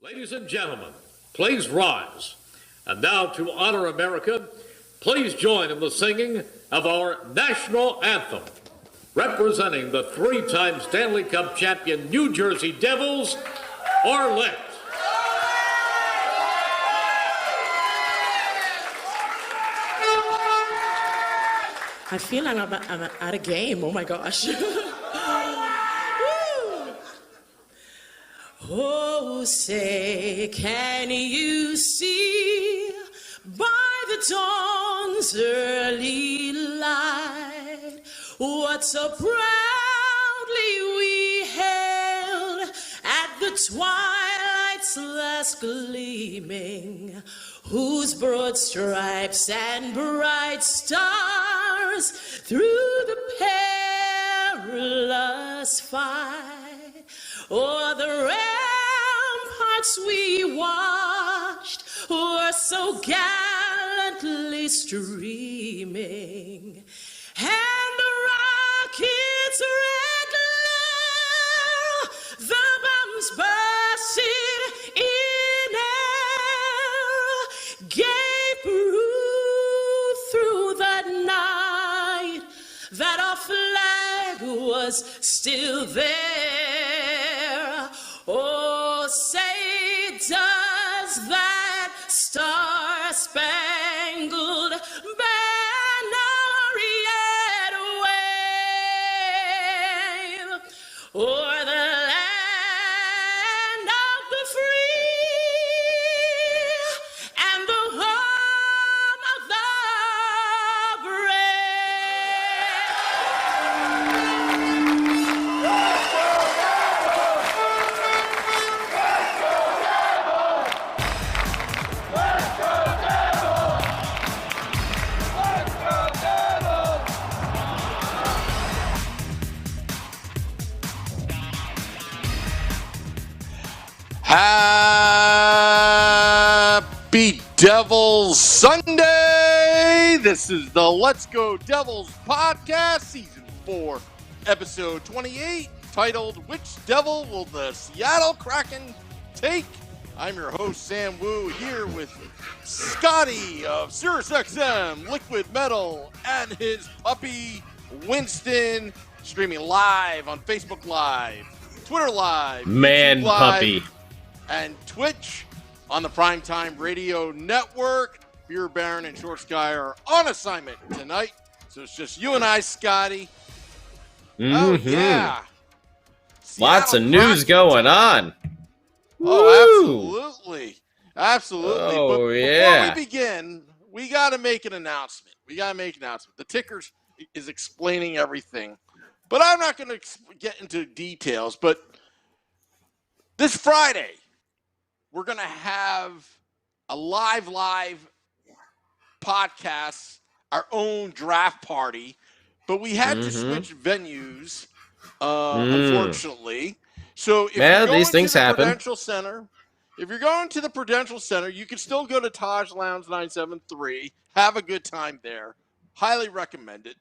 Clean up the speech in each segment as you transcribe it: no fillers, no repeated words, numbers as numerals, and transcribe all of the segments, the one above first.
Ladies and gentlemen, please rise. And now to honor America, please join in the singing of our national anthem. Representing the three-time Stanley Cup champion New Jersey Devils, Arlette. I feel like I'm at a game. Oh my gosh. Oh, say, can you see by the dawn's early light what so proudly we hailed at the twilight's last gleaming, whose broad stripes and bright stars through the perilous fight o'er the ramparts we watched were so gallantly streaming, and the rocket's red glare, the bombs bursting in air, gave proof through the night that our flag was still there. Oh, say, does that star-spangled banner yet wave o'er the land of the free and the home of the Happy Devils Sunday! This is the Let's Go Devils podcast, season 4, episode 28, titled Which Devil Will the Seattle Kraken Take? I'm your host, Sam Wu, here with Scotty of SiriusXM, Liquid Metal, and his puppy, Winston, streaming live on Facebook Live, Twitter Live, Man YouTube Live, puppy. and Twitch on the Primetime Radio Network. Beer Baron and Short Sky are on assignment tonight, so it's just you and I, Scotty. Oh, yeah. Lots of Seattle news Kraken. going on. Oh, absolutely. Absolutely. Oh, but yeah. before we begin, we got to make an announcement. The Tickers is explaining everything, but I'm not going to get into details. But this Friday, we're going to have a live podcast, our own draft party, but we had to switch venues, unfortunately. So if you're going these things to the happen. Prudential Center, you can still go to Taj Lounge 973, have a good time there. Highly recommend it.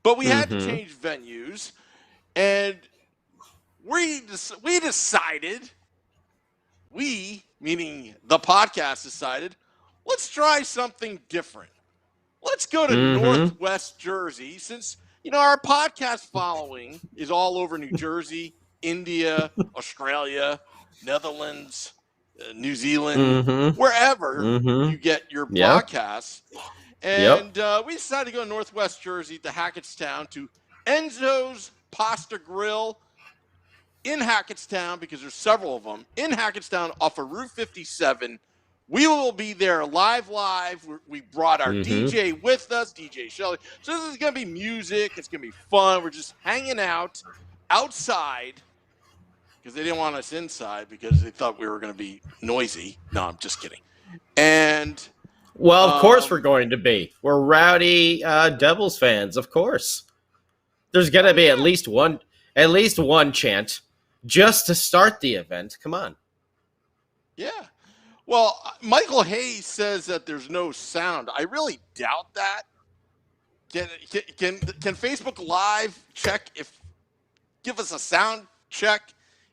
But we had to change venues, and we decided, meaning the podcast decided, let's try something different. Let's go to Northwest Jersey, since, our podcast following is all over New Jersey, India, Australia, Netherlands, New Zealand, wherever you get your podcasts. And we decided to go to Northwest Jersey to Hackettstown to Enzo's Pasta Grill in Hackettstown, because there's several of them, in Hackettstown off of Route 57. We will be there live. We brought our DJ with us, DJ Shelley. So this is going to be music. It's going to be fun. We're just hanging out outside because they didn't want us inside because they thought we were going to be noisy. No, I'm just kidding. And well, of course we're going to be. We're rowdy Devils fans, of course. There's going to be at least one chant just to start the event. Come on. Yeah. Well, Michael Hayes says that there's no sound. I really doubt that. Can Facebook Live give us a sound check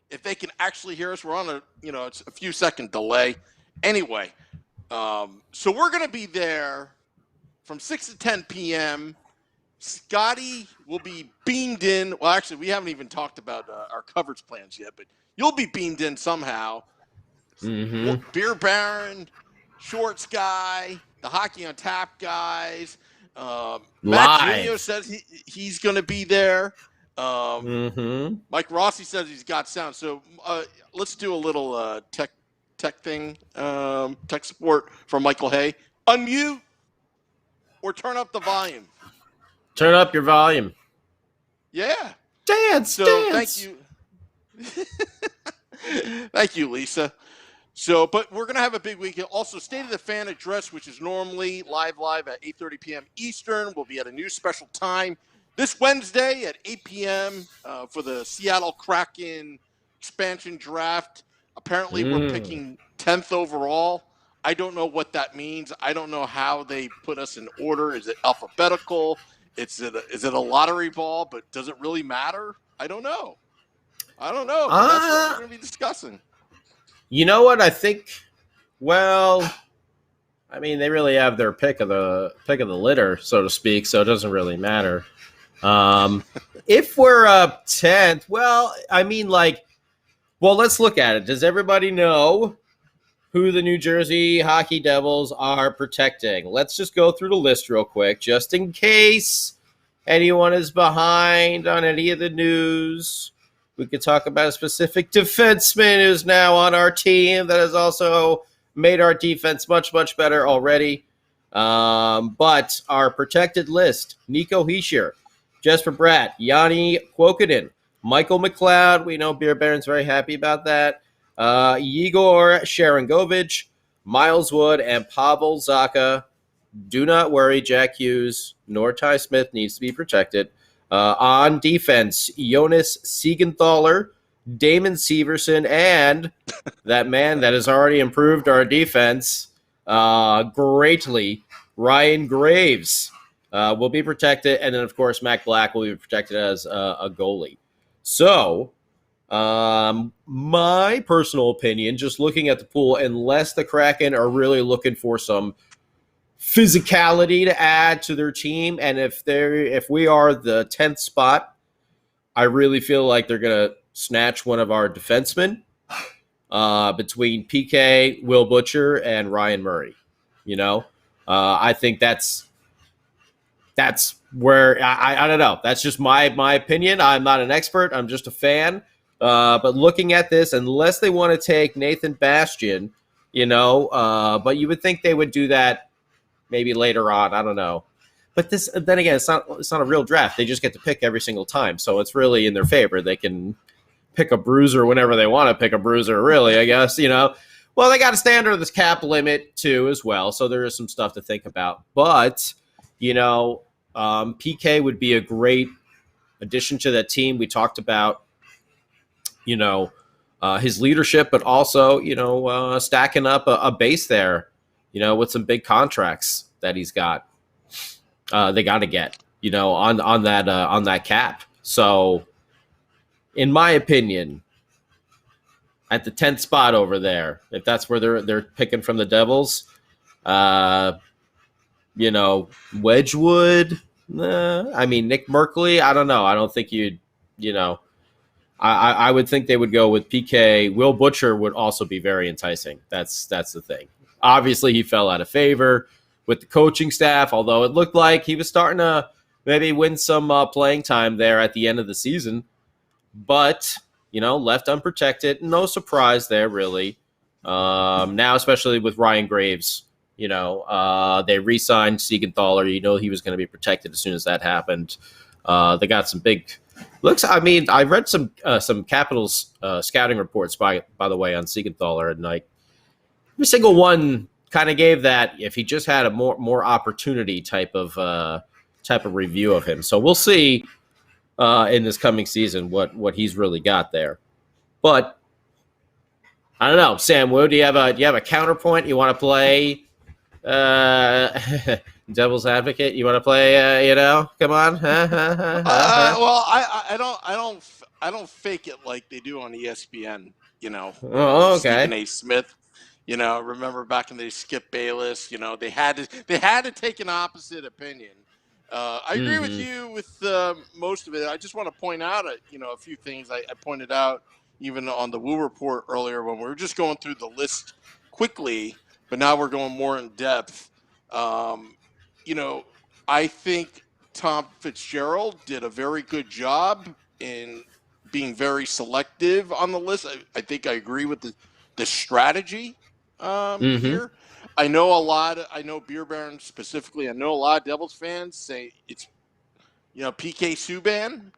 if they can actually hear us. We're on it's a few second delay. Anyway, so we're going to be there from 6 to 10 p.m. Scotty will be beamed in. Well, actually, we haven't even talked about our coverage plans yet, but you'll be beamed in somehow. Mm-hmm. Beer Baron, Shorts Guy, the Hockey on Tap guys. Matt Junio says he's going to be there. Mike Rossi says he's got sound. So let's do a little tech thing, tech support from Michael Hay. Unmute or turn up the volume. Turn up your volume. Yeah. Dance. Thank you. Thank you, Lisa. So, but we're going to have a big weekend. Also, State of the Fan address, which is normally live at 8:30 p.m. Eastern, will be at a new special time this Wednesday at 8 p.m. For the Seattle Kraken expansion draft. Apparently, we're picking 10th overall. I don't know what that means. I don't know how they put us in order. Is it alphabetical? Is it a lottery ball? But does it really matter? I don't know. But that's what we're going to be discussing. You know what? I think. Well, I mean, they really have their pick of the litter, so to speak. So it doesn't really matter. If we're up 10th, well, I mean, let's look at it. Does everybody know who the New Jersey Hockey Devils are protecting? Let's just go through the list real quick, just in case anyone is behind on any of the news. We could talk about a specific defenseman who's now on our team that has also made our defense much, much better already. But our protected list, Nico Hischier, Jesper Bratt, Yanni Kuokkanen, Michael McLeod. We know Beer Baron's very happy about that. Igor Sharangovich, Miles Wood, and Pavel Zacha. Do not worry, Jack Hughes nor Ty Smith needs to be protected. On defense, Jonas Siegenthaler, Damon Severson, and that man that has already improved our defense greatly, Ryan Graves, will be protected. And then, of course, Mac Black will be protected as a goalie. So, my personal opinion, just looking at the pool, unless the Kraken are really looking for some physicality to add to their team, and if we are the 10th spot, I really feel like they're going to snatch one of our defensemen between PK, Will Butcher, and Ryan Murray. I think that's where I don't know. That's just my opinion. I'm not an expert. I'm just a fan. But looking at this, unless they want to take Nathan Bastian, but you would think they would do that maybe later on. I don't know. But then again, it's not a real draft. They just get to pick every single time. So it's really in their favor. They can pick a bruiser whenever they want to pick a bruiser, really, I guess, Well, they got to stay under this cap limit, too, as well. So there is some stuff to think about. But, PK would be a great addition to that team. We talked about, his leadership, but also, stacking up a base there, with some big contracts that he's got. They got to get, on that cap. So, in my opinion, at the 10th spot over there, if that's where they're picking from the Devils, Wedgwood. Nick Merkley. I don't know. I don't think I would think they would go with PK. Will Butcher would also be very enticing. That's the thing. Obviously, he fell out of favor with the coaching staff, although it looked like he was starting to maybe win some playing time there at the end of the season. But, left unprotected. No surprise there, really. Now, especially with Ryan Graves, they re-signed Siegenthaler. He was going to be protected as soon as that happened. They got some big looks. I read some Capitals scouting reports, by the way, on Siegenthaler, and every single one kind of gave that if he just had a more opportunity type of review of him. So we'll see in this coming season what he's really got there. But I don't know, Sam Wu, do you have a counterpoint you want to play? Devil's advocate, you want to play? Come on. Well, I don't. I don't fake it like they do on ESPN. Oh, Stephen okay. A. Smith. Remember back in the day, Skip Bayless. They had to take an opposite opinion. I agree with Mm-hmm. you with most of it. I just want to point out a few things I pointed out even on the Woo Report earlier when we were just going through the list quickly, but now we're going more in depth. Um, you know, I think Tom Fitzgerald did a very good job in being very selective on the list. I think I agree with the strategy Mm-hmm. here. I know Beer Baron specifically. I know a lot of Devils fans say it's PK Subban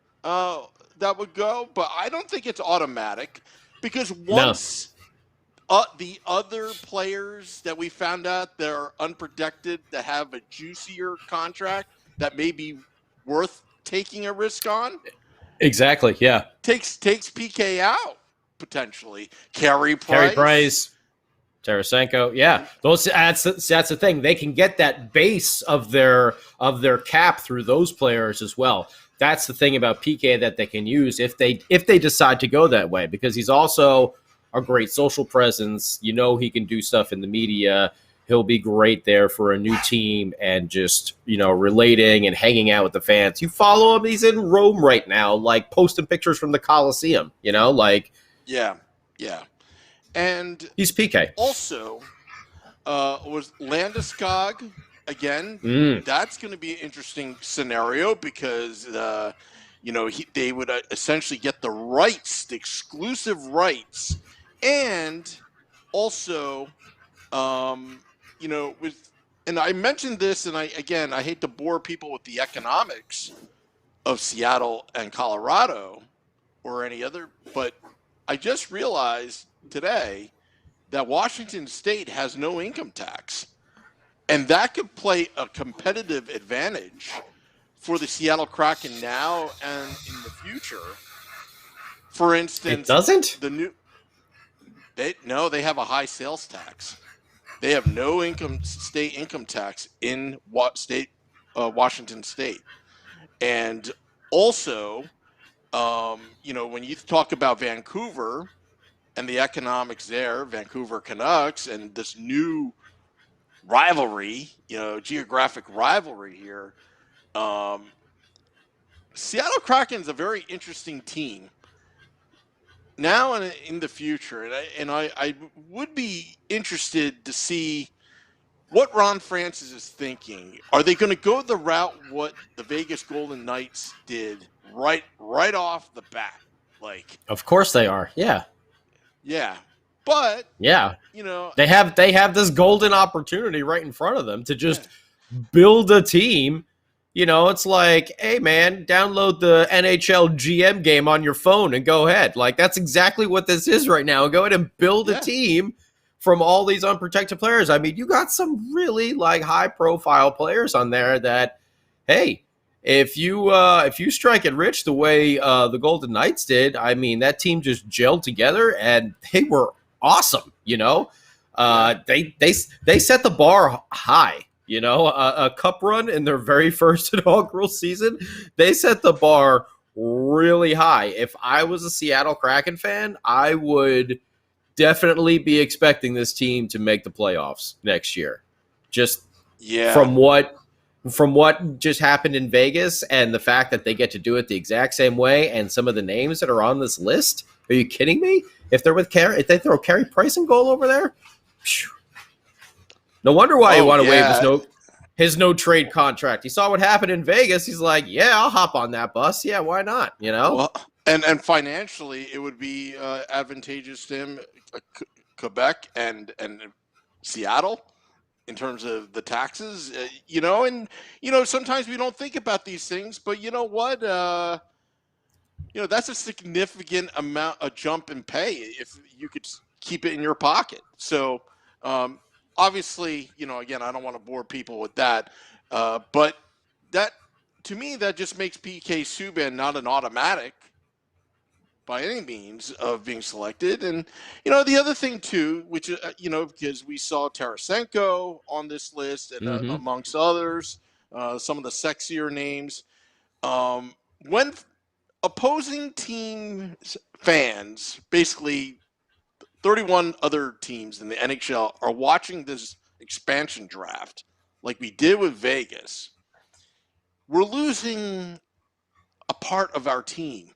that would go, but I don't think it's automatic because No. once the other players that we found out that are unprotected that have a juicier contract that may be worth taking a risk on Exactly. Yeah. takes PK out potentially. Carey Carey Price. Price, Tarasenko, yeah, those that's the thing. They can get that base of their cap through those players as well. That's the thing about PK that they can use if they decide to go that way, because he's also a great social presence. He can do stuff in the media. He'll be great there for a new team and just relating and hanging out with the fans. You follow him; he's in Rome right now, like posting pictures from the Coliseum. Like Yeah, yeah, and he's PK. also was Landeskog again. Mm. That's going to be an interesting scenario because they would essentially get the rights, the exclusive rights, and also with. And I mentioned this, and I hate to bore people with the economics of Seattle and Colorado or any other, but I just realized today that Washington State has no income tax. And that could play a competitive advantage for the Seattle Kraken now and in the future. For It instance, doesn't? they have a high sales tax. They have no state income tax in Washington State. And also, when you talk about Vancouver and the economics there, Vancouver Canucks and this new rivalry, geographic rivalry here. Seattle Kraken's a very interesting team now and in the future, and I would be interested to see what Ron Francis is thinking. Are they going to go the route what the Vegas Golden Knights did right off the bat? Like, Of course they are. Yeah. yeah, but Yeah. you know, They have this golden opportunity right in front of them to yeah, just build a team. It's like, hey man, download the NHL GM game on your phone and go ahead. Like that's exactly what this is right now. Go ahead and build a yeah, team from all these unprotected players. I mean, you got some really like high profile players on there that, hey, if you strike it rich the way the Golden Knights did, I mean that team just gelled together and they were awesome. yeah, They set the bar high. A cup run in their very first inaugural season, they set the bar really high. If I was a Seattle Kraken fan, I would definitely be expecting this team to make the playoffs next year. Just yeah. from what just happened in Vegas and the fact that they get to do it the exact same way and some of the names that are on this list. Are you kidding me? If they throw Carey Price in goal over there, phew. No wonder why he Oh want to waive yeah. his no trade contract. He saw what happened in Vegas. He's like, yeah, I'll hop on that bus. Yeah, why not? Well, and financially, it would be advantageous to him, Quebec and Seattle, in terms of the taxes. And sometimes we don't think about these things, but you know what? That's a significant amount, a jump in pay if you could keep it in your pocket. So, obviously, again, I don't want to bore people with that, but that to me that just makes PK Subban not an automatic by any means of being selected. And the other thing too, which because we saw Tarasenko on this list and Mm-hmm. amongst others, some of the sexier names. When opposing team fans, basically 31 other teams in the NHL, are watching this expansion draft like we did with Vegas. We're losing a part of our team,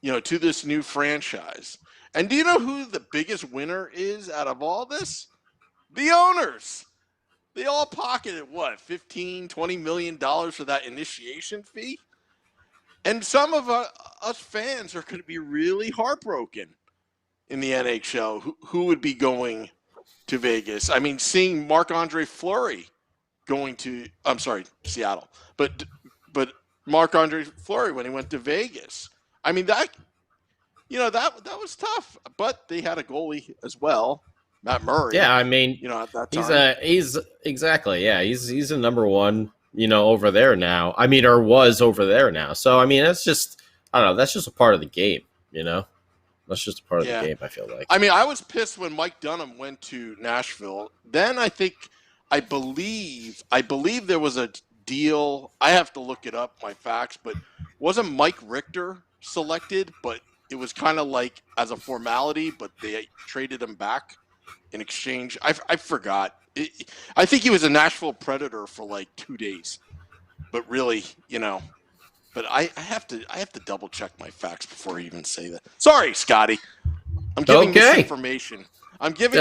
to this new franchise. And do you know who the biggest winner is out of all this? The owners. They all pocketed what, $15-20 million for that initiation fee? And some of us fans are going to be really heartbroken in the NHL. Who would be going to Vegas? I mean, seeing Marc-Andre Fleury going to, I'm sorry, Seattle, but Marc-Andre Fleury when he went to Vegas. I mean, that was tough, but they had a goalie as well, Matt Murray. Yeah, I mean, at that time. he's exactly, yeah, he's a number one, over there now. I mean, or was over there now. So I mean, that's just, I don't know, that's just a part of the game, That's just a part of the game, I feel like. I mean, I was pissed when Mike Dunham went to Nashville. Then I believe there was a deal. I have to look it up, my facts, but wasn't Mike Richter selected? But it was kind of like as a formality, but they traded him back in exchange. I forgot. I think he was a Nashville Predator for like 2 days, but really, But I have to double check my facts before I even say that. Sorry, Scotty. I'm giving misinformation. I'm giving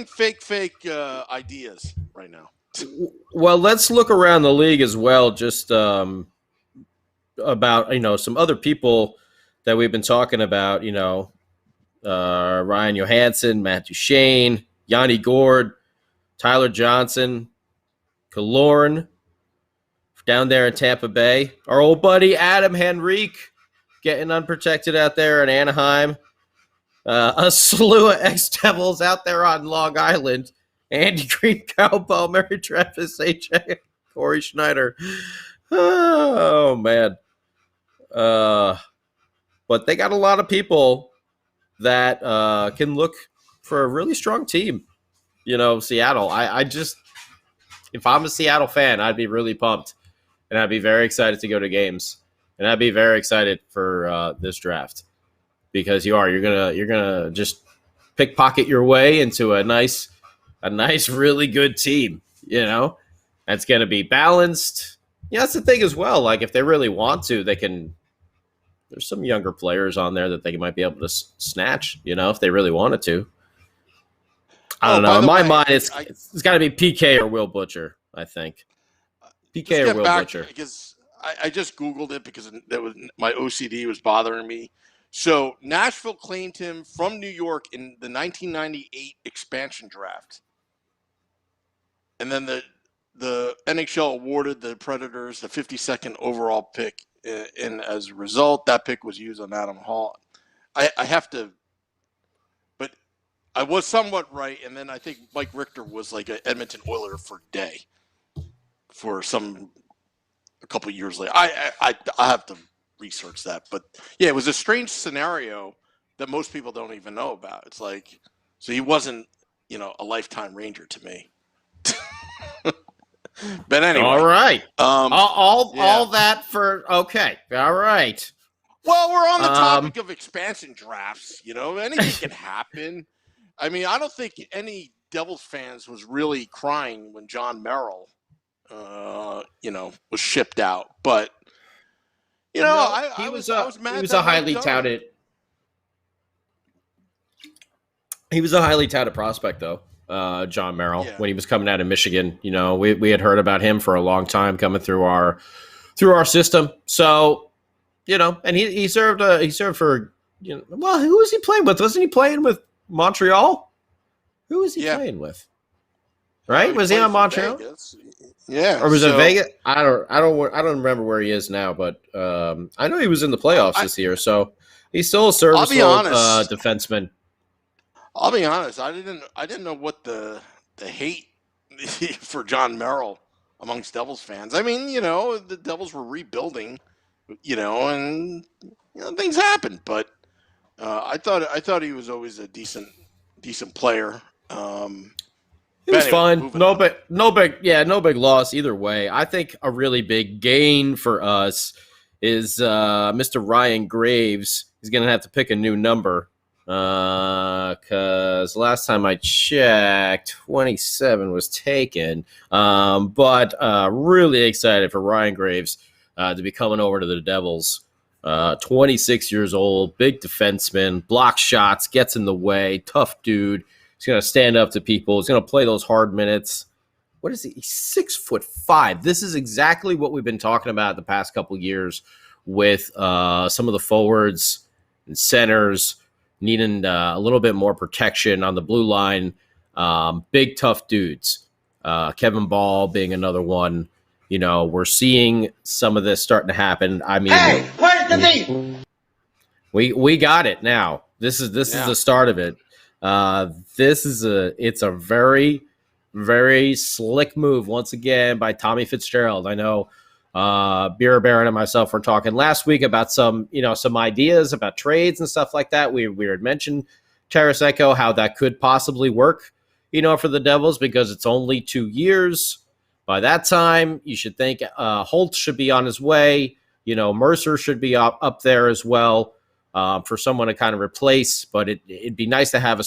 fake ideas right now. Well, let's look around the league as well, just about some other people that we've been talking about. Ryan Johansson, Matt Duchene, Yanni Gourde, Tyler Johnson, Killorn down there in Tampa Bay. Our old buddy Adam Henrique getting unprotected out there in Anaheim. A slew of ex-Devils out there on Long Island. Andy Green, Kyle Palmer, Travis AJ, Corey Schneider. Oh, man. But they got a lot of people that can look for a really strong team. Seattle. I just, if I'm a Seattle fan, I'd be really pumped. And I'd be very excited to go to games. And I'd be very excited for this draft. Because you're gonna just pickpocket your way into a nice, really good team. That's gonna be balanced. Yeah, that's the thing as well. Like if they really want to, they can. There's some younger players on there that they might be able to snatch. If they really wanted to. I don't know. In my mind, it's got to be PK or Will Butcher. I think PK or Will Butcher. Because I just Googled it because my OCD was bothering me. So Nashville claimed him from New York in the 1998 expansion draft. And then the NHL awarded the Predators the 52nd overall pick. And as a result, that pick was used on Adam Hall. I have to, but I was somewhat right. And then I think Mike Richter was like an Edmonton Oiler for a day for a couple of years later. I have to research that, but yeah, it was a strange scenario that most people don't even know about. It's like, so he wasn't, a lifetime Ranger to me. But anyway, all right, all that for okay, all right. Well, we're on the topic of expansion drafts. Anything can happen. I mean, I don't think any Devils fans was really crying when John Merrill, was shipped out, but. I was mad. He was a highly touted. He was a highly touted prospect, though, John Merrill, when he was coming out of Michigan. We had heard about him for a long time coming through our system. So, and he served for well, who was he playing with? Wasn't he playing with Montreal? Who was he playing with? Right? Was he on Montreal? Vegas. Yeah. Or was it Vegas? I don't remember where he is now, but I know he was in the playoffs this year, so he's still a serviceable defenseman. I'll be honest. I didn't know what the hate for John Merrill amongst Devils fans. I mean, the Devils were rebuilding, and things happen. But I thought he was always a decent player. It was fun. No big loss either way. I think a really big gain for us is Mr. Ryan Graves. He's going to have to pick a new number because last time I checked, 27 was taken. But really excited for Ryan Graves to be coming over to the Devils. 26 years old, big defenseman, blocks shots, gets in the way, tough dude. He's going to stand up to people. He's going to play those hard minutes. What is he? He's 6'5". This is exactly what we've been talking about the past couple of years with some of the forwards and centers needing a little bit more protection on the blue line. Big, tough dudes. Kevin Ball being another one. You know, we're seeing some of this starting to happen. I mean, hey, where's the beef? We got it now. This is the start of it. It's a very, very slick move once again by Tommy Fitzgerald. I know Beer Baron and myself were talking last week about some ideas about trades and stuff like that. We had mentioned Tarasenko, how that could possibly work, for the Devils because it's only 2 years. By that time, you should think Holt should be on his way. Mercer should be up there as well for someone to kind of replace. But it'd be nice to have a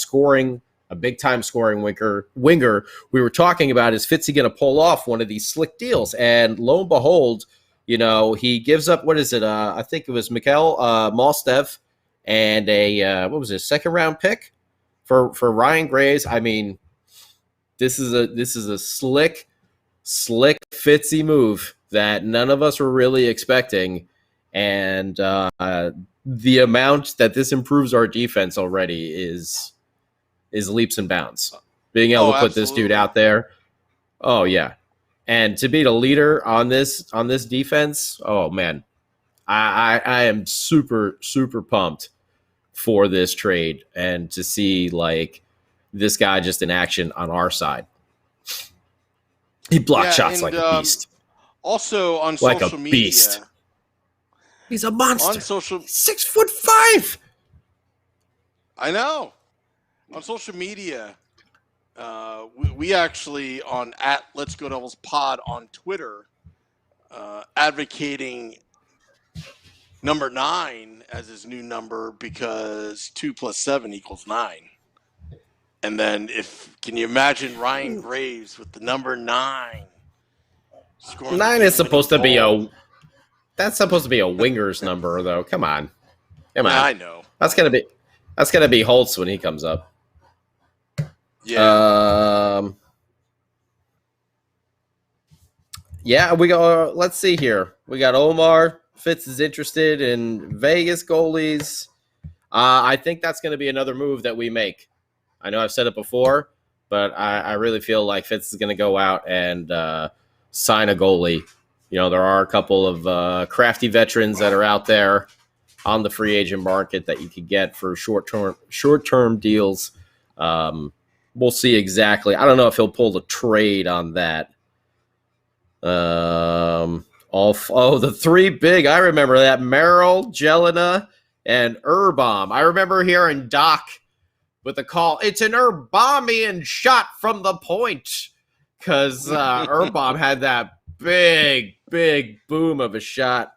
big-time scoring winger. We were talking about, is Fitzy going to pull off one of these slick deals? And lo and behold, he gives up, what is it? I think it was Mikhail Malstev and a second-round pick for Ryan Graves. I mean, this is a slick Fitzy move that none of us were really expecting. And the amount that this improves our defense already is leaps and bounds. Being able to put this dude out there. Oh yeah. And to be the leader on this defense, oh man. I am super, super pumped for this trade and to see this guy just in action on our side. He blocked shots like a beast. Also on like social a media. Beast. He's a monster. On social 6'5". I know. On social media, we actually on @Let'sGoDevils on Twitter advocating number 9 as his new number because 2 + 7 = 9. And then can you imagine Ryan Graves with the number 9? 9 is supposed to be a winger's number though. Come on. I know. That's gonna be Holtz when he comes up. Yeah. We go. Let's see here. We got Omar. Fitz is interested in Vegas goalies. I think that's going to be another move that we make. I know I've said it before, but I really feel like Fitz is going to go out and sign a goalie. There are a couple of crafty veterans that are out there on the free agent market that you could get for short-term deals. We'll see exactly. I don't know if he'll pull the trade on that. The three big. I remember that. Merrill, Jelena, and Urbaum. I remember hearing Doc with the call. It's an Urbaumian shot from the point. Because Urbaum had that big boom of a shot.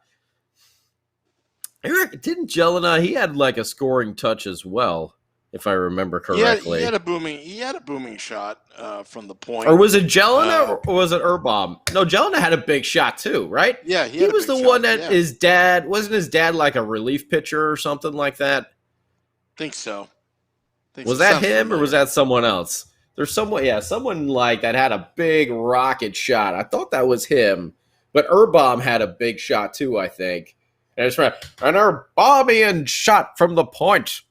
Didn't Jelena? He had a scoring touch as well, if I remember correctly. He had a booming shot from the point. Or was it Jelena or was it Urbaum? No, Jelena had a big shot too, right? Yeah, he was the one that his dad wasn't his dad like a relief pitcher or something like that. Think so. Was that him or was that someone else? There's someone that had a big rocket shot. I thought that was him, but Urbaum had a big shot too. I think. And it's an Urbaumian shot from the point.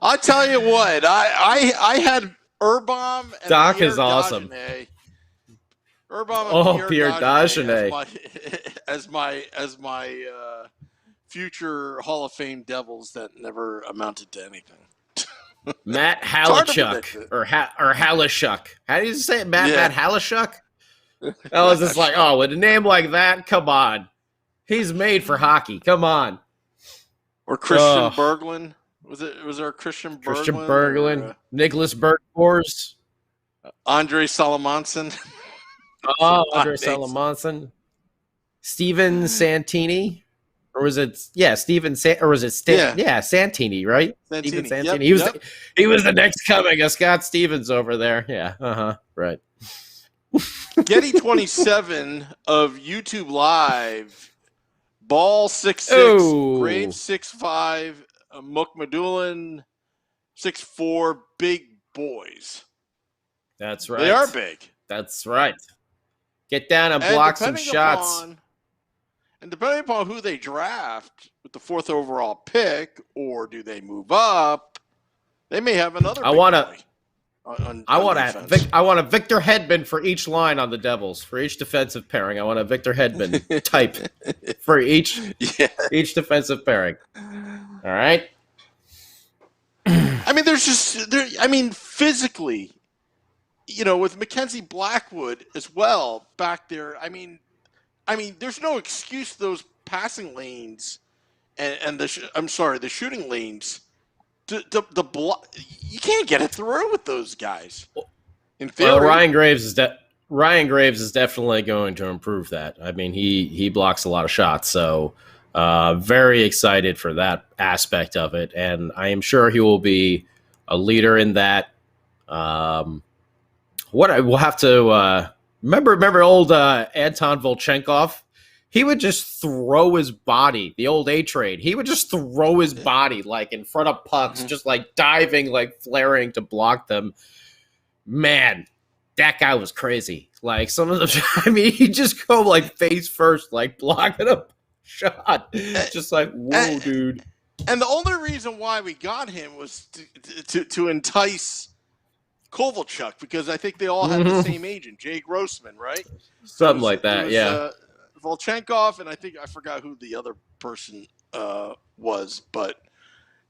I'll tell you what, I had Urbaum and Doc Pierre is awesome. Dagenet. Urbaum and Pierre Dagenet as my future Hall of Fame Devils that never amounted to anything. Matt Halachuk or Halashuk. How do you say it? Matt Halashuk? I was just with a name like that, come on. He's made for hockey. Come on. Or Christian Berglund. Was there a Christian Berglund? Christian Berglund. Nicholas Bergfors. Andre Salomonson. Andre Salomonson. Steven Santini, or was it? Yeah, or was it Santini, right? Steven Santini. Yep. He was the next coming of Scott Stevens over there. Yeah, right. Getty 27 of YouTube Live, Ball 6'6", Graves 6'5", Mukmadulin 6'4", big boys. That's right. They are big. That's right. Get down and block some shots. And depending upon who they draft with the 4th overall pick, or do they move up, they may have another. I want a Victor Hedman for each line on the Devils, for each defensive pairing. I want a Victor Hedman type for each defensive pairing. All right. I mean, physically, with Mackenzie Blackwood as well back there. I mean, there's no excuse those passing lanes and the shooting lanes. You can't get it through with those guys. In theory, well, Ryan Graves is definitely going to improve that. I mean, he blocks a lot of shots, so very excited for that aspect of it, and I am sure he will be a leader in that. What I will have to remember old Anton Volchenkov. He would just throw his body, the old A-Trade. He would just throw his body like in front of pucks, just like diving, like flaring to block them. Man, that guy was crazy. Like some of the, I mean, he'd just go like face first, like blocking a shot. Just like, whoa, dude. And the only reason why we got him was to entice Kovalchuk, because I think they all had the same agent, Jay Grossman, right? Something like that, yeah. Volchenkov, and I forgot who the other person was, but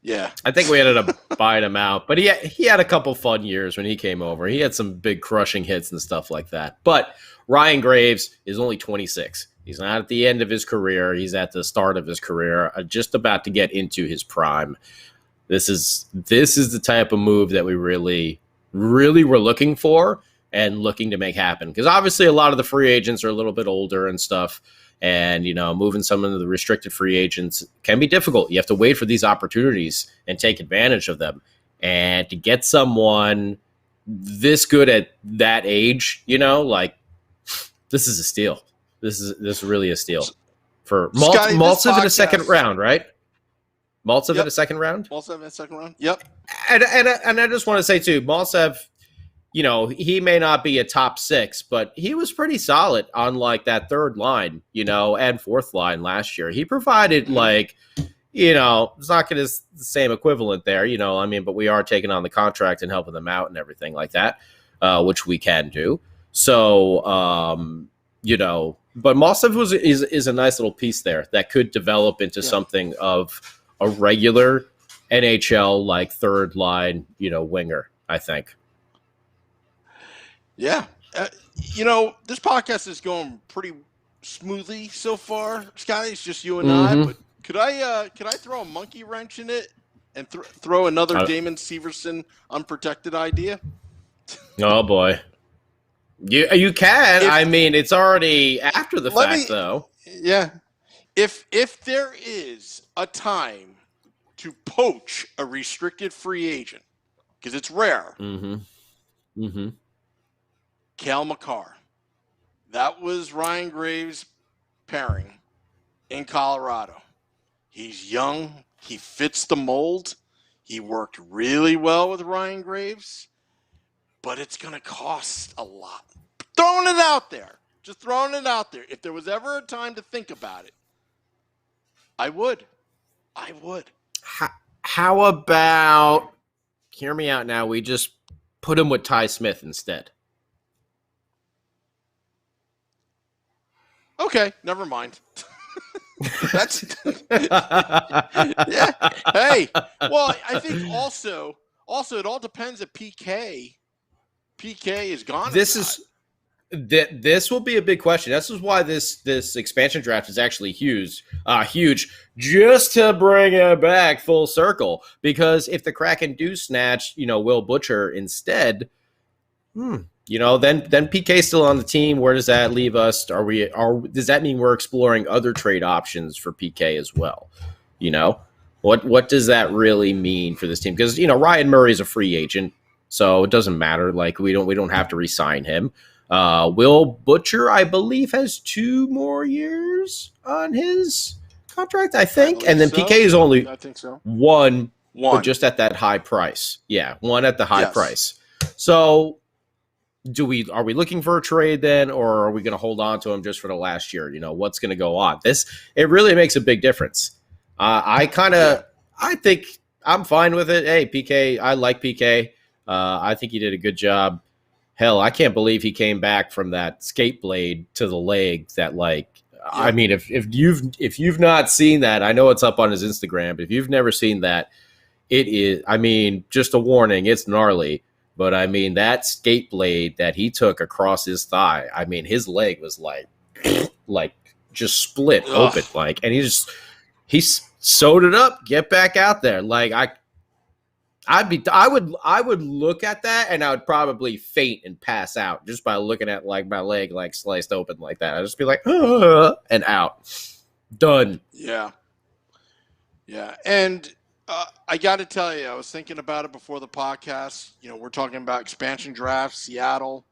yeah. I think we ended up buying him out, but he had a couple fun years when he came over. He had some big crushing hits and stuff like that. But Ryan Graves is only 26. He's not at the end of his career. He's at the start of his career, just about to get into his prime. This is the type of move that we really were looking for and looking to make happen. Because obviously a lot of the free agents are a little bit older and stuff. And, moving some of the restricted free agents can be difficult. You have to wait for these opportunities and take advantage of them. And to get someone this good at that age, this is a steal. This is really a steal. For Maltsev in the second round, right? Maltsev in the second round? Maltsev in the second round, yep. And I just want to say, too, Maltsev, he may not be a top 6, but he was pretty solid on like that third line, and fourth line last year. He provided it's not going to the same equivalent there, but we are taking on the contract and helping them out and everything like that, which we can do. So, but Maltsev is a nice little piece there that could develop into something of a regular NHL like third line, winger, I think. Yeah. This podcast is going pretty smoothly so far, Scotty. It's just you and I, but could I throw a monkey wrench in it and throw another Damon Severson unprotected idea? Oh boy. You can. It's already after the fact though. Yeah. If there is a time to poach a restricted free agent, because it's rare. Cale Makar. That was Ryan Graves' pairing in Colorado. He's young. He fits the mold. He worked really well with Ryan Graves, but it's going to cost a lot. Throwing it out there. Just throwing it out there. If there was ever a time to think about it, I would. How about, hear me out now, we just put him with Ty Smith instead? Okay, never mind. That's yeah. Hey, well, I think also it all depends if PK is gone. This will be a big question. This is why this expansion draft is actually huge. Just to bring it back full circle, because if the Kraken do snatch, Will Butcher instead, Then PK's still on the team. Where does that leave us? Does that mean we're exploring other trade options for PK as well? What does that really mean for this team? Because Ryan Murray's a free agent, so it doesn't matter. Like we don't have to re-sign him. Will Butcher, I believe, has 2 more years on his contract, I think, and then so. PK is only I think so. one, but just at that high price. Yeah, one at the high price. So, are we looking for a trade then, or are we going to hold on to him just for the last year? What's going to go on? It really makes a big difference. I think I'm fine with it. Hey, PK, I like PK. I think he did a good job. Hell, I can't believe he came back from that skate blade to the leg. I mean, if you've not seen that, I know it's up on his Instagram, but if you've never seen that, it is. I mean, just a warning, it's gnarly. But I mean, that skate blade that he took across his thigh, I mean, his leg was like just split open, and he sewed it up, get back out there. I would look at that and I would probably faint and pass out just by looking at my leg sliced open like that. I'd just be like, and out. Done. Yeah. And I got to tell you, I was thinking about it before the podcast. We're talking about expansion drafts, Seattle,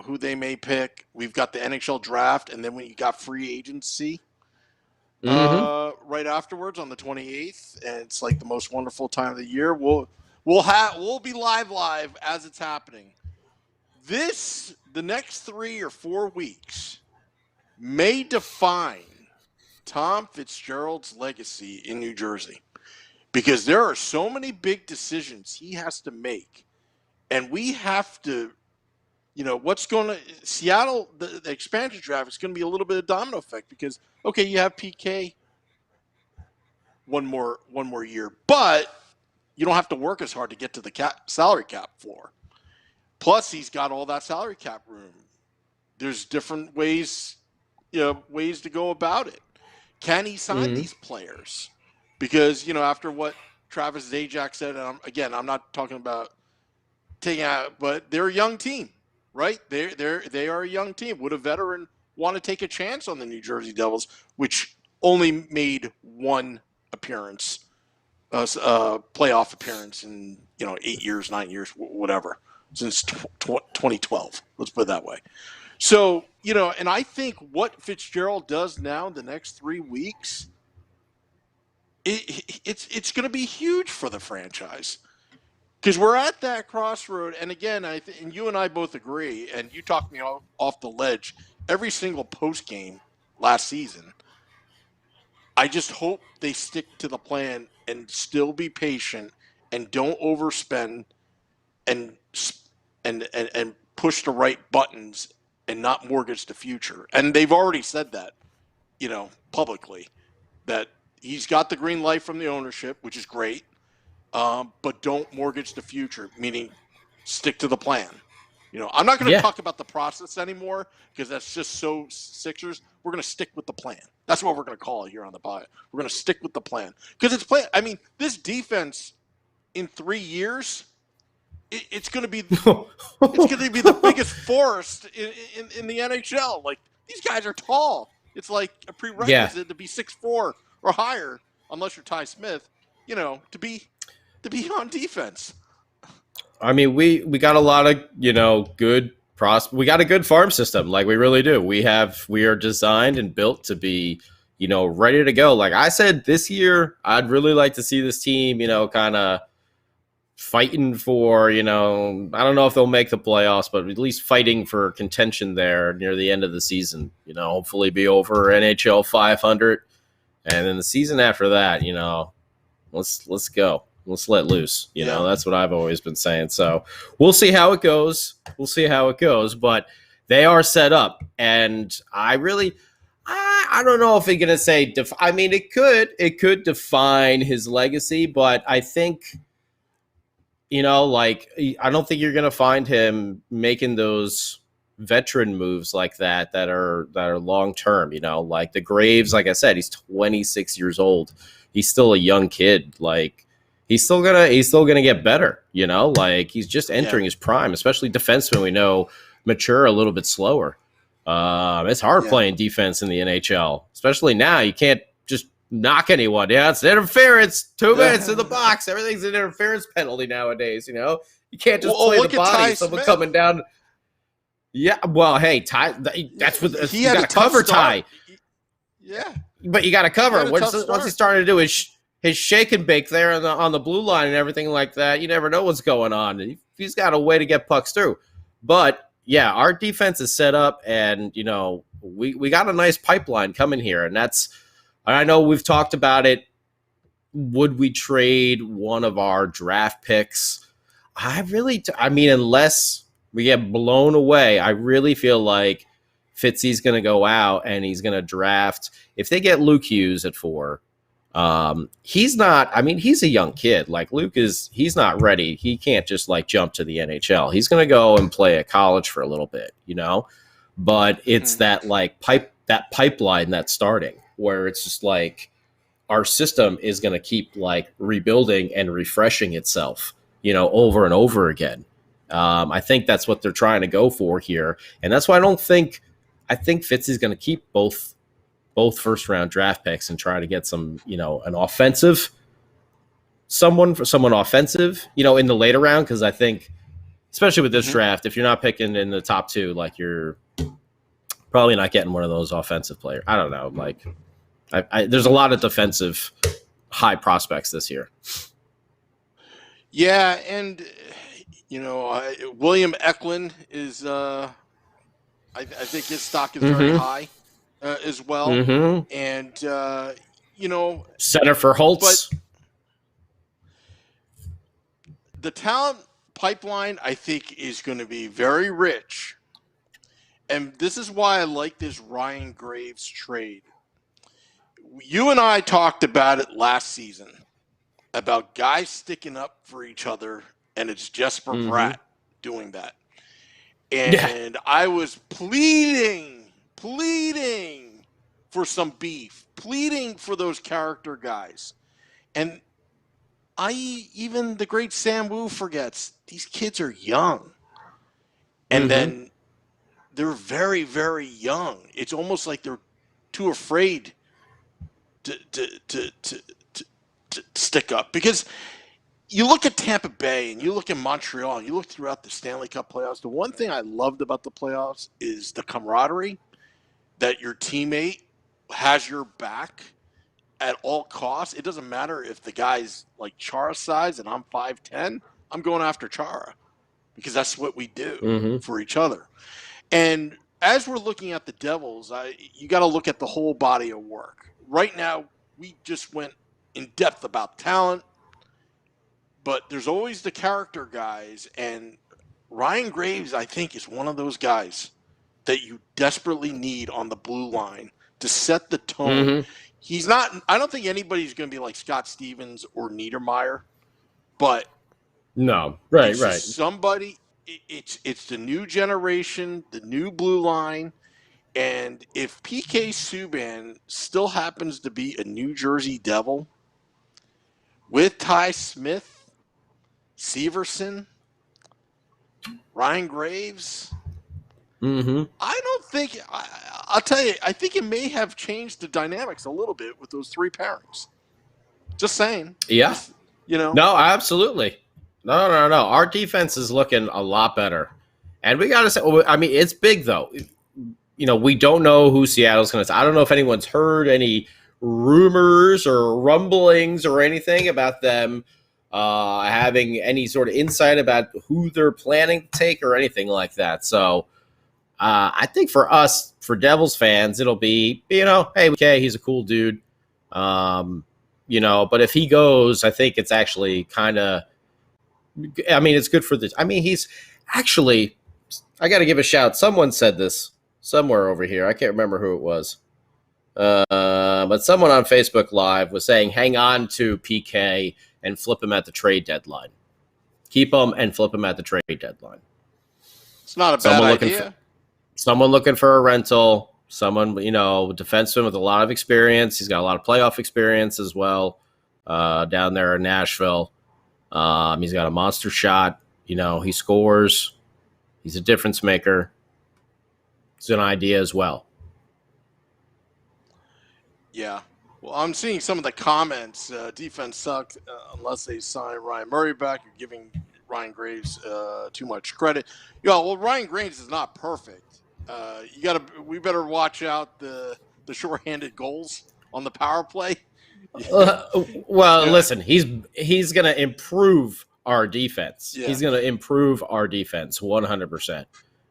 who they may pick. We've got the NHL draft, and then when you got free agency right afterwards on the 28th, and it's like the most wonderful time of the year. We'll be live as it's happening. The next 3 or 4 weeks may define Tom Fitzgerald's legacy in New Jersey. Because there are so many big decisions he has to make. And we have to, Seattle, the expansion draft is going to be a little bit of domino effect because, okay, you have PK one more year, but you don't have to work as hard to get to the salary cap floor. Plus, he's got all that salary cap room. There's different ways to go about it. Can he sign these players? Because, after what Travis Zajac said, and I'm not talking about taking out, but they're a young team, right? They are a young team. Would a veteran want to take a chance on the New Jersey Devils, which only made one appearance, playoff appearance in 8 years, 9 years, whatever, since 2012. Let's put it that way. So and I think what Fitzgerald does now in the next 3 weeks. It's going to be huge for the franchise because we're at that crossroad. And again, and you and I both agree, and you talked me off the ledge every single post game last season. I just hope they stick to the plan and still be patient and don't overspend and push the right buttons and not mortgage the future. And they've already said that, publicly, that he's got the green light from the ownership, which is great, but don't mortgage the future, meaning stick to the plan. I'm not going to talk about the process anymore because that's just so Sixers. We're going to stick with the plan. That's what we're going to call it here on the pod. We're going to stick with the plan because it's plan. I mean, this defense in 3 years, it's going to be the biggest forest in the NHL. Like, these guys are tall. It's like a prerequisite to be 6'4" or higher, unless you're Ty Smith, to be on defense. I mean, we got a lot of good we got a good farm system, like we really do. We are designed and built to be ready to go. Like I said, this year I'd really like to see this team kind of fighting for I don't know if they'll make the playoffs, but at least fighting for contention there near the end of the season. Hopefully be over NHL 500. And then the season after that, let's go. Let's let loose. That's what I've always been saying. So we'll see how it goes. But they are set up. And I don't know if they're going to say, I mean, it could define his legacy, but I think, I don't think you're going to find him making those veteran moves like that are long term, like the Graves. Like I said, he's 26 years old. He's still a young kid. Like he's still gonna get better. Like he's just entering his prime, especially defensemen. We know mature a little bit slower. It's hard playing defense in the NHL, especially now. You can't just knock anyone. Yeah, it's interference. 2 minutes in the box. Everything's an interference penalty nowadays. You can't just play the body. Someone coming down. Yeah, well, hey, Ty. That's what he you had got to cover start. Ty. Yeah, but you got to cover. Once he started to do his shake and bake there on the blue line and everything like that, you never know what's going on. He's got a way to get pucks through. But yeah, our defense is set up, and we got a nice pipeline coming here, and I know we've talked about it. Would we trade one of our draft picks? Unless we get blown away, I really feel like Fitzy's going to go out and he's going to draft. If they get Luke Hughes at 4, he's a young kid. Like he's not ready. He can't just like jump to the NHL. He's going to go and play at college for a little bit, but it's that pipeline that's starting where it's just like our system is going to keep like rebuilding and refreshing itself, over and over again. I think that's what they're trying to go for here. And that's why I think Fitzy's going to keep both first round draft picks and try to get some, an offensive, someone offensive, in the later round. Cause I think, especially with this draft, if you're not picking in the top 2, like you're probably not getting one of those offensive players. I don't know. Like there's a lot of defensive high prospects this year. Yeah. And, William Eklund is, I think his stock is very high as well. And, Center for Holtz. But the talent pipeline, I think, is going to be very rich. And this is why I like this Ryan Graves trade. You and I talked about it last season, about guys sticking up for each other, and it's Jesper Bratt doing that. And I was pleading for some beef, pleading for those character guys. And even the great Sam Wu forgets these kids are young. And then they're very, very young. It's almost like they're too afraid to stick up. Because you look at Tampa Bay and you look at Montreal and you look throughout the Stanley Cup playoffs, the one thing I loved about the playoffs is the camaraderie, that your teammate has your back at all costs. It doesn't matter if the guy's like Chara size and I'm 5'10", I'm going after Chara because that's what we do for each other. And as we're looking at the Devils, you got to look at the whole body of work. Right now, we just went in depth about talent, but there's always the character guys, and Ryan Graves, I think, is one of those guys that you desperately need on the blue line to set the tone. He's not – I don't think anybody's going to be like Scott Stevens or Niedermeyer, but no, right. Somebody – it's the new generation, the new blue line, and if PK Subban still happens to be a New Jersey Devil with Ty Smith, Severson, Ryan Graves, I don't think I'll tell you, I think it may have changed the dynamics a little bit with those 3 pairings. Just saying. Yeah. No, absolutely. No. Our defense is looking a lot better. And we got to say, it's big though. We don't know who Seattle's going to. I don't know if anyone's heard any rumors or rumblings or anything about them having any sort of insight about who they're planning to take or anything like that. So I think for us, for Devils fans, it'll be, hey, okay, he's a cool dude. But if he goes, I think it's actually kind of, it's good for this. He's actually, I got to give a shout. Someone said this somewhere over here. I can't remember who it was. But someone on Facebook Live was saying, hang on to PK and flip him at the trade deadline. Keep him and flip him at the trade deadline. It's not a bad idea. Someone looking for a rental, someone, defenseman with a lot of experience. He's got a lot of playoff experience as well down there in Nashville. He's got a monster shot. He scores. He's a difference maker. It's an idea as well. Yeah. Well, I'm seeing some of the comments. Defense sucked unless they sign Ryan Murray back. You're giving Ryan Graves too much credit. Well, Ryan Graves is not perfect. We better watch out the shorthanded goals on the power play. Listen, he's going to improve our defense. Yeah. He's going to improve our defense 100%.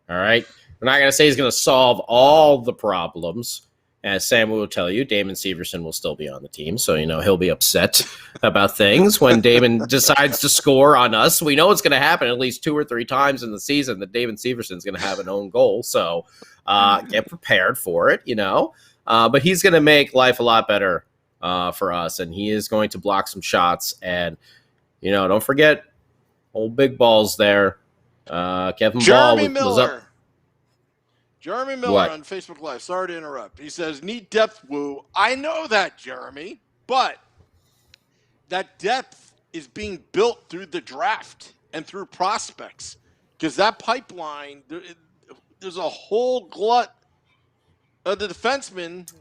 All right? We're not going to say he's going to solve all the problems. As Sam will tell you, Damon Severson will still be on the team, so he'll be upset about things when Damon decides to score on us. We know it's going to happen at least 2 or 3 times in the season that Damon Severson's going to have an own goal, so get prepared for it, But he's going to make life a lot better for us, and he is going to block some shots. And don't forget, old big balls there. Kevin Jeremy Ball was up. Jeremy Miller What? on Facebook Live. Sorry to interrupt. He says, need depth, Woo. I know that, Jeremy, but that depth is being built through the draft and through prospects, because that pipeline, there's a whole glut of the defensemen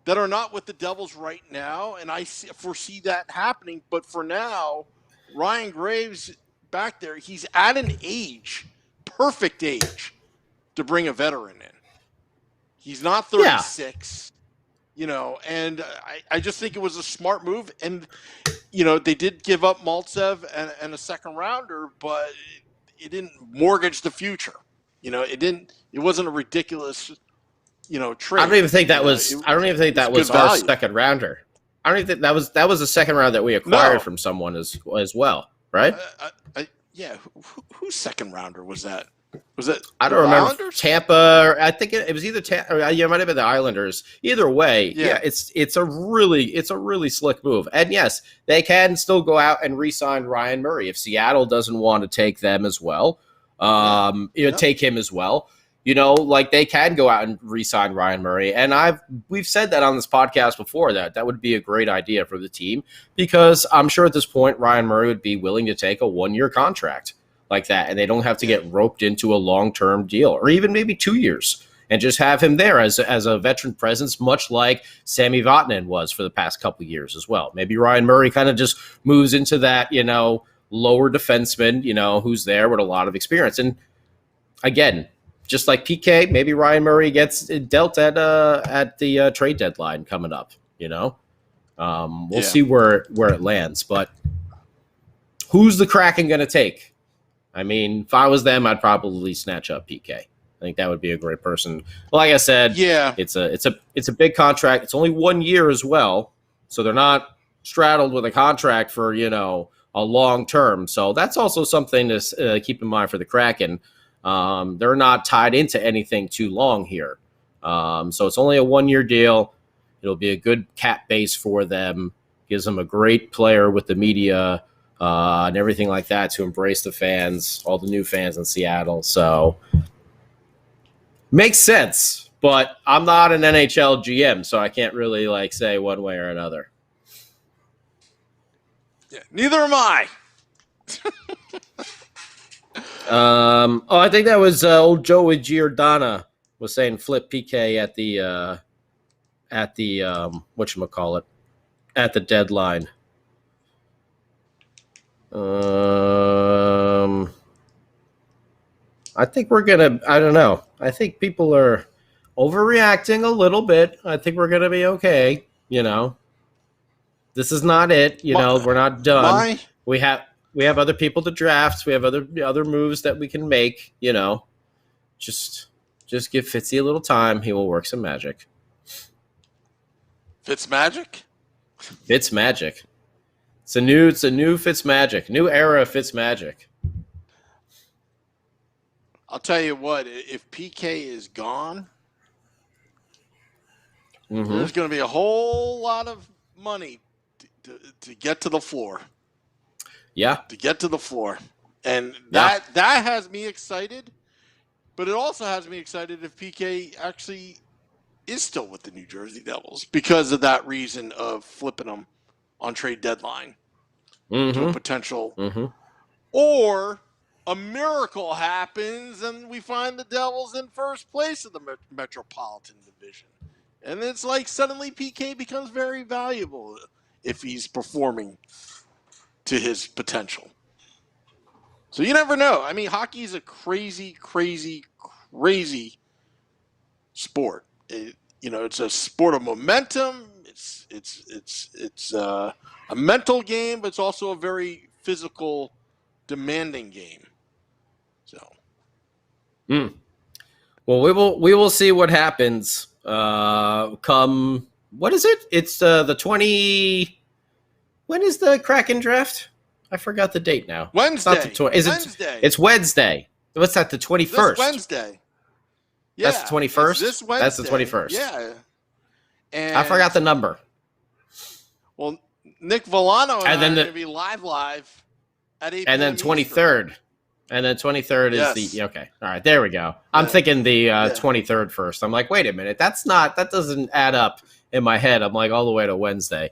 that are not with the Devils right now, and I foresee that happening. But for now, Ryan Graves back there, he's at an age, perfect age, to bring a veteran in. He's not 36, and I just think it was a smart move. And, they did give up Maltsev and a second rounder, but it didn't mortgage the future. It wasn't a ridiculous, trade. I don't even think that was our second rounder. I don't even think that was a second round that we acquired from someone as well, right? Yeah. Whose second rounder was that? Was it? I don't remember. Islanders? Tampa. I think it was either Tampa. It might have been the Islanders. Either way, yeah, it's a really slick move. And yes, they can still go out and re-sign Ryan Murray if Seattle doesn't want to take them as well. Take him as well. They can go out and re-sign Ryan Murray. And we've said that on this podcast before that would be a great idea for the team, because I'm sure at this point Ryan Murray would be willing to take a 1-year contract like that, and they don't have to get roped into a long-term deal, or even maybe 2 years, and just have him there as a veteran presence, much like Sami Vatanen was for the past couple of years as well. Maybe Ryan Murray kind of just moves into that, lower defenseman, who's there with a lot of experience. And again, just like PK, maybe Ryan Murray gets dealt at the trade deadline coming up. We'll see where it lands. But who's the Kraken going to take? I mean, if I was them, I'd probably snatch up PK. I think that would be a great person. Like I said, it's a big contract. It's only 1 year as well, so they're not straddled with a contract for a long term. So that's also something to keep in mind for the Kraken. They're not tied into anything too long here. So it's only a 1-year deal. It'll be a good cap base for them. Gives them a great player with the media and everything like that to embrace the fans, all the new fans in Seattle. So makes sense, but I'm not an NHL GM, so I can't really say one way or another. Yeah, neither am I. I think that was old Joey Giordana was saying flip PK at the whatchamacallit, at the deadline. I think we're gonna. I don't know. I think people are overreacting a little bit. I think we're gonna be okay. This is not it. We're not done. We have other people to draft. We have other moves that we can make. Just give Fitzy a little time. He will work some magic. Fitz magic. Fitz magic. It's a new Fitz magic. New era of Fitz magic. I'll tell you what. If PK is gone, there's going to be a whole lot of money to get to the floor. Yeah. To get to the floor. And that has me excited. But it also has me excited if PK actually is still with the New Jersey Devils because of that reason of flipping them on trade deadline. to a potential, or a miracle happens and we find the Devils in first place of the Metropolitan Division. And it's like suddenly PK becomes very valuable if he's performing to his potential. So you never know. I mean, hockey is a crazy, crazy, crazy sport. It's a sport of momentum. It's a mental game, but it's also a very physical, demanding game. So, Well, we will see what happens. Come, what is it? It's the 20. When is the Kraken draft? I forgot the date now. Wednesday. It's not the 20. Is Wednesday. it? It's Wednesday. What's that? The 21st. This Wednesday. Yeah, that's the 21st. This Wednesday. That's the 21st. Yeah. And I forgot the number. Well, Nick Villano and then I are going to be live at 8 And then 23rd. And then 23rd is the okay. All right, there we go. I'm thinking the 23rd first. I'm like, wait a minute, that doesn't add up in my head. I'm like all the way to Wednesday.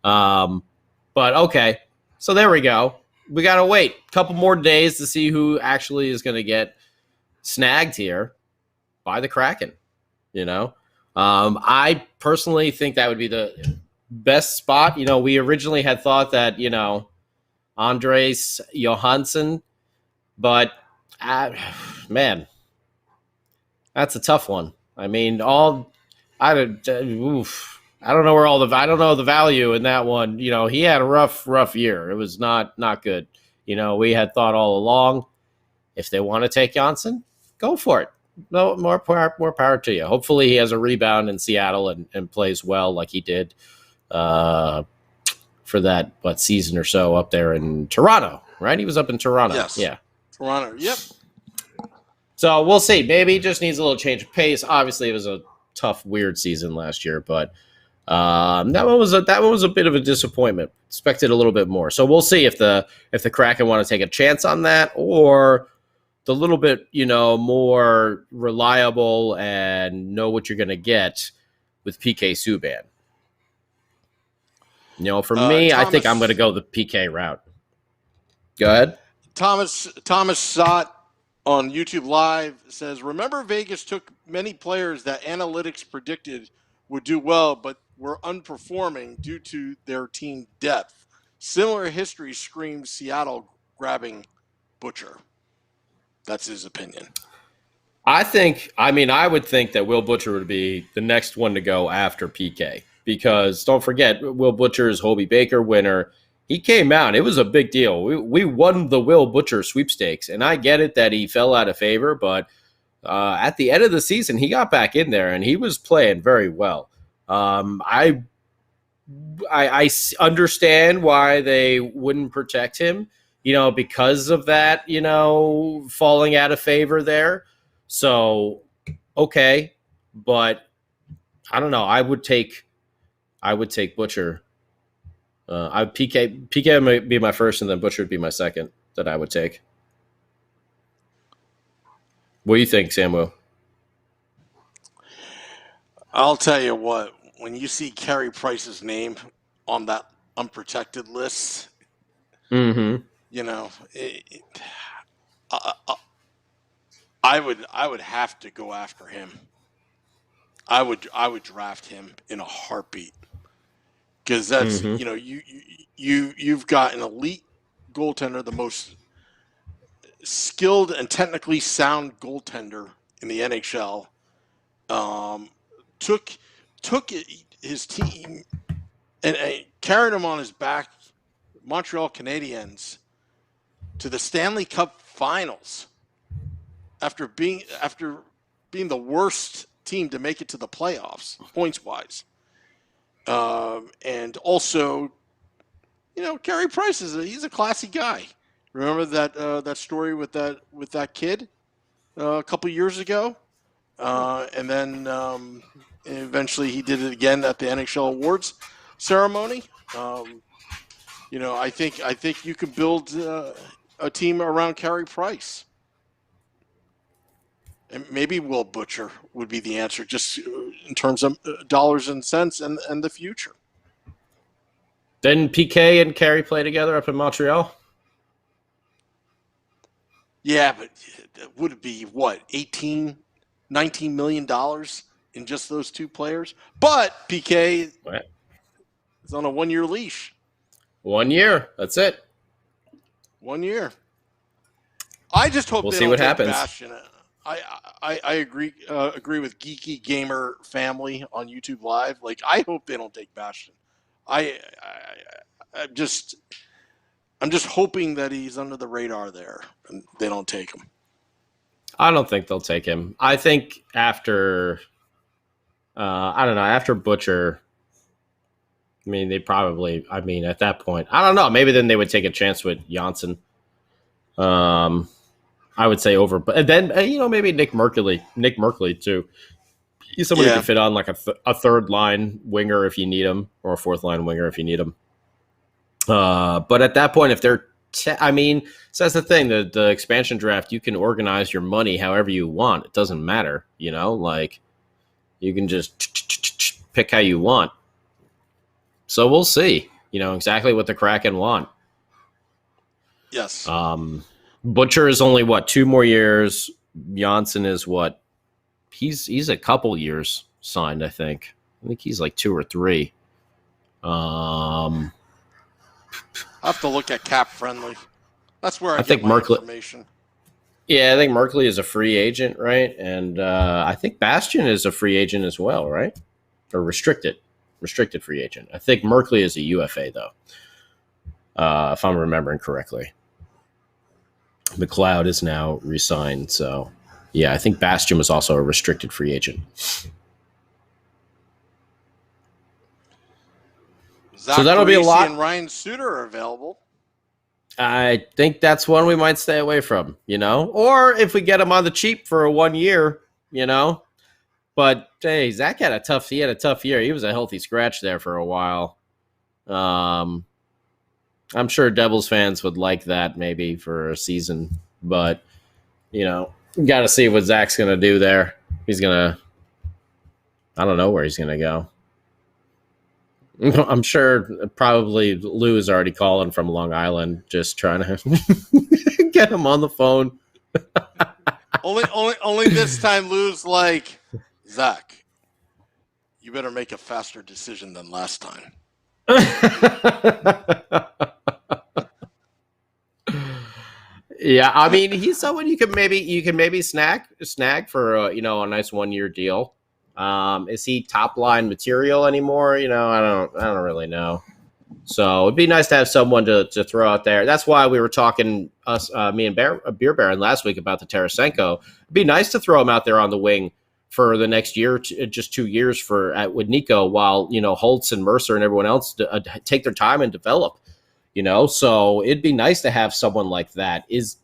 But okay, so there we go. We gotta wait a couple more days to see who actually is going to get snagged here by the Kraken. I personally think that would be the best spot. We originally had thought that Andres Johansson. But, man, that's a tough one. I mean, I don't know I don't know the value in that one. He had a rough year. It was not good. We had thought all along, if they want to take Johnson, go for it. No, more power to you. Hopefully he has a rebound in Seattle and plays well like he did for that season or so up there in Toronto, right? He was up in Toronto. Yes. Yeah. Toronto, yep. So we'll see. Maybe he just needs a little change of pace. Obviously, it was a tough, weird season last year, but that one was a bit of a disappointment. Expected a little bit more. So we'll see if the Kraken want to take a chance on that, or the little bit more reliable and know what you're going to get with PK Subban. For me, Thomas, I think I'm going to go the PK route. Go ahead. Thomas Sott on YouTube Live says, remember Vegas took many players that analytics predicted would do well, but were unperforming due to their team depth. Similar history screams Seattle grabbing Butcher. That's his opinion. I would think that Will Butcher would be the next one to go after PK, because don't forget, Will Butcher is Hobie Baker winner. He came out. It was a big deal. We won the Will Butcher sweepstakes, and I get it that he fell out of favor, but at the end of the season, he got back in there, and he was playing very well. I understand why they wouldn't protect him, because of that, falling out of favor there. So, okay, but I don't know. I would take Butcher. PK might be my first, and then Butcher would be my second that I would take. What do you think, Samu? I'll tell you what. When you see Carey Price's name on that unprotected list, I would have to go after him. I would draft him in a heartbeat. Because that's you've got an elite goaltender, the most skilled and technically sound goaltender in the NHL. Took his team and carried him on his back, Montreal Canadiens, to the Stanley Cup Finals after being the worst team to make it to the playoffs points wise. And also, Carey Price he's a classy guy. Remember that story with that kid a couple years ago, and then eventually he did it again at the NHL Awards ceremony. I think you could build a team around Carey Price. And maybe Will Butcher would be the answer, just in terms of dollars and cents and the future. Didn't PK and Carey play together up in Montreal? Yeah, but would it be, what, $18, $19 million in just those two players? But PK is on a one-year leash. 1 year. That's it. 1 year. I just hope we'll they see don't what take happens. Bastion. I agree with Geeky Gamer Family on YouTube Live. Like, I hope they don't take Bastion. I'm just hoping that he's under the radar there and they don't take him. I don't think they'll take him. I think after, I don't know, after Butcher, I mean, they probably, I mean, at that point, I don't know, maybe then they would take a chance with Janssen. I would say over, but then, maybe Nick Merkley too. He's somebody who can fit on like a third line winger if you need him, or a fourth line winger if you need him. But at that point, if they're, so that's the thing, the expansion draft, you can organize your money however you want. It doesn't matter, like you can just pick how you want. So we'll see, exactly what the Kraken want. Yes. Butcher is only 2 more years. Janssen is he's a couple years signed, I think. I think he's like 2 or 3. I'll have to look at Cap Friendly. That's where I think get my Merkley, information. Yeah, I think Merkley is a free agent, right? And I think Bastion is a free agent as well, right? Or restricted free agent. I think Merkley is a UFA, though, if I'm remembering correctly. McLeod is now re-signed, so yeah, I think Bastion was also a restricted free agent. Zach So that'll be a lot. And Ryan Suter are available. I think that's one we might stay away from, or if we get him on the cheap for a 1 year, But hey, Zach had a tough year. He was a healthy scratch there for a while. I'm sure Devils fans would like that maybe for a season, but got to see what Zach's going to do there. I don't know where he's going to go. I'm sure probably Lou is already calling from Long Island, just trying to get him on the phone. only this time Lou's like, Zach, you better make a faster decision than last time. Yeah, he's someone you can maybe snag for a nice 1 year deal. Is he top line material anymore? I don't really know. So it'd be nice to have someone to throw out there. That's why we were talking me and Beer Baron last week about the Tarasenko. It'd be nice to throw him out there on the wing for the next year, just 2 years with Nico, while Holtz and Mercer and everyone else take their time and develop. So it'd be nice to have someone like that. Is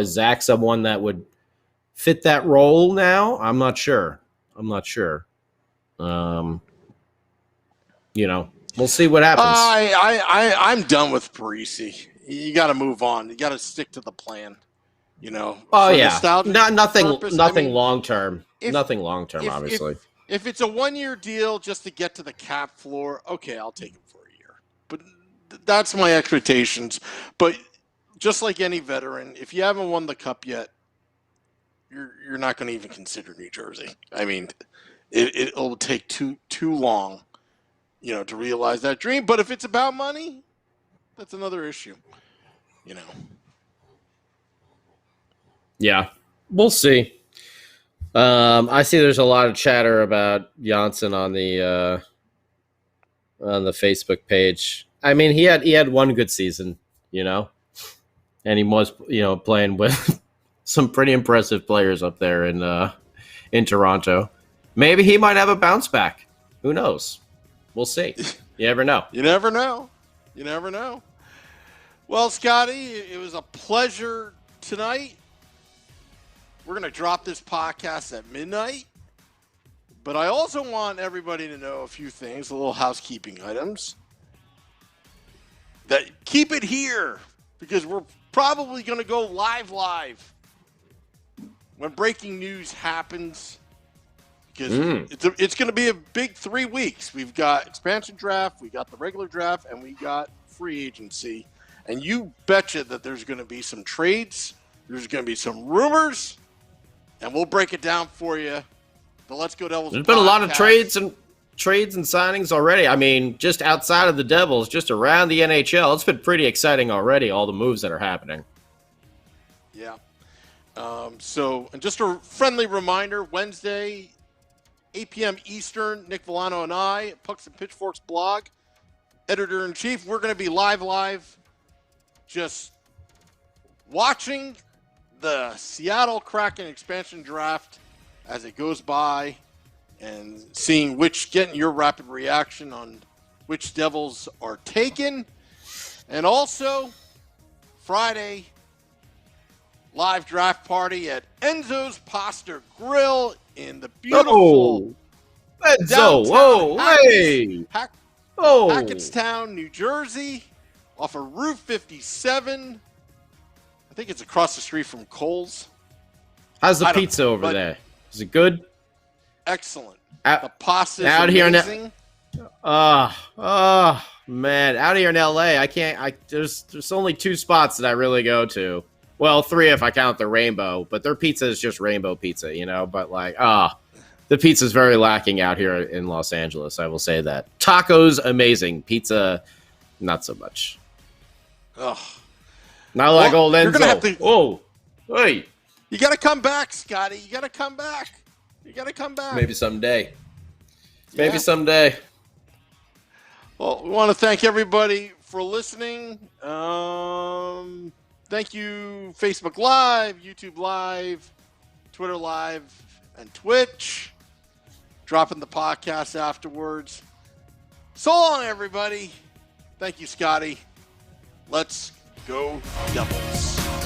Zach someone that would fit that role now? I'm not sure. We'll see what happens. I'm done with Parisi. You got to move on. You got to stick to the plan. Oh yeah, nothing long term. Nothing long term, obviously. If it's a 1 year deal just to get to the cap floor, okay, I'll take him for a year. But that's my expectations. But just like any veteran, if you haven't won the cup yet, you're not going to even consider New Jersey. It'll take too long, to realize that dream. But if it's about money, that's another issue. Yeah, we'll see. I see there's a lot of chatter about Janssen on the Facebook page. He had one good season, and he was playing with some pretty impressive players up there in Toronto. Maybe he might have a bounce back. Who knows? We'll see. You never know. You never know. Well, Scotty, it was a pleasure tonight. We're going to drop this podcast at midnight. But I also want everybody to know a few things, a little housekeeping items. That keep it here, because we're probably going to go live when breaking news happens. because it's going to be a big 3 weeks. We've got expansion draft, we got the regular draft, and we got free agency. And you betcha that there's going to be some trades, there's going to be some rumors, and we'll break it down for you. The Let's Go Devils There's been a lot of trades and signings already. I mean, just outside of the Devils, just around the NHL, it's been pretty exciting already, all the moves that are happening. Yeah. And just a friendly reminder, Wednesday, 8 p.m. Eastern, Nick Villano and I, Pucks and Pitchforks blog, editor-in-chief, we're going to be live, just watching the Seattle Kraken expansion draft as it goes by and getting your rapid reaction on which Devils are taken. And also, Friday, live draft party at Enzo's Pasta Grill in the beautiful Enzo, Hackettstown, New Jersey, off of Route 57. I think it's across the street from Kohl's. How's the pizza over there? Is it good? Excellent. The pasta is out amazing. Man, out here in LA, there's only 2 spots that I really go to. Well, 3 if I count the Rainbow, but their pizza is just Rainbow pizza, But the pizza's very lacking out here in Los Angeles. I will say that. Tacos, amazing. Pizza, not so much. Ugh. Not like old Enzo. You're gonna have to, hey. You got to come back, Scotty. You got to come back. Maybe someday. Yeah. Someday. Well, we want to thank everybody for listening. Thank you, Facebook Live, YouTube Live, Twitter Live, and Twitch. Dropping the podcast afterwards. So long, everybody. Thank you, Scotty. Let's go Devils.